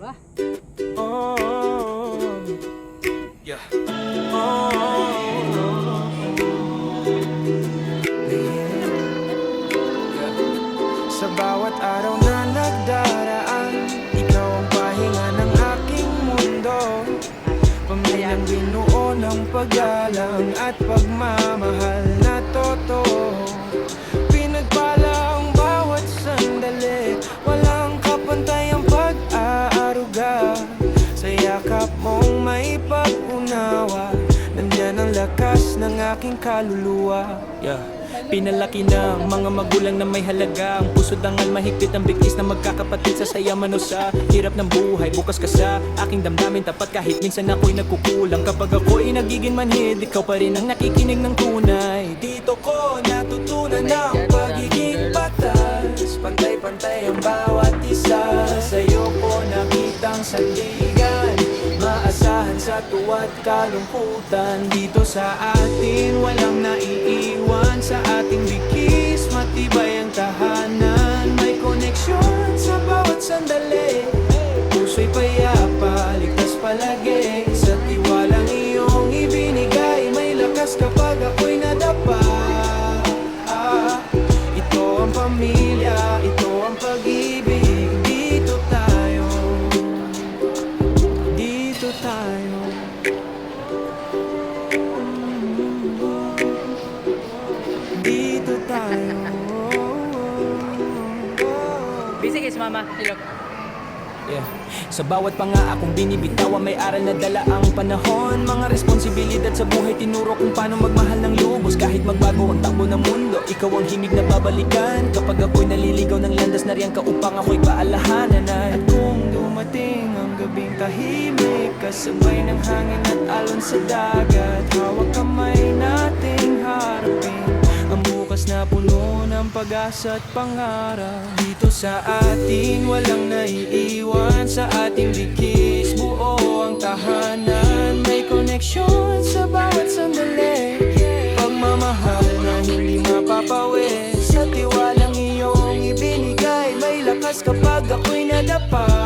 Ba? Oh, yeah. Oh, yeah. Sa bawat araw na nagdaraan, ikaw ang pahinga ng aking mundo. Pamilyang binuo ng paggalang at pagmamahal na totoo. Pinagpala ang bawat sandali, walang kapantay ang pag-aaruga. Sa yakap mong may pag-unawa, nandyan ang lakas ng aking kaluluwa. Pinalaki ng mga magulang na may halaga. Ang puso dangal mahigpit ang bigkis na magkakapatid. Sa saya man o sa hirap ng buhay, bukas ka sa aking damdamin. Tapat kahit minsan ako'y nagkukulang. Kapag ako'y nagiging manhid, ikaw pa rin ang nakikinig ng tunay. Dito ko natutunan ang pagiging patas, pantay-pantay ang bawat isa. Sa'yo ko nakitang sandigan, maasahan sa tuwa't kalungkutan. Dito sa atin walang naiiwan, sa ating bigkis matibay ang tahanan. May koneksyon sa bawat sandali, puso'y payapa, ligtas palagi. Sa tiwalang iyong ibinigay, may lakas kapag ako'y nadapa. Ito ang pamilya, ito ang pag-ibig. Dito tayo, dito tayo. Dito tayo. Sige, mama. Silog. Sa bawat pangaakong binibitawan, may aral na dala ang panahon. Mga responsibilidad sa buhay, tinuro kung paano magmahal ng lubos. Kahit magbago ang takbo ng mundo, ikaw ang himig na babalikan. Kapag ako'y naliligaw ng landas, nariyan ka upang ako'y paalahanan. At kung dumating ang gabing tahimik, kasabay ng hangin at alon sa dagat, hawak kamay nating harapin ang bukas na puno ng pag-asa at pangarap. Dito sa atin walang naiiwan, sa ating bigkis buo ang tahanan. May koneksyon sa bawat sandali, pagmamahal na hindi mapapawis. Sa tiwalang iyong ibinigay, may lakas kapag ako'y nadapa.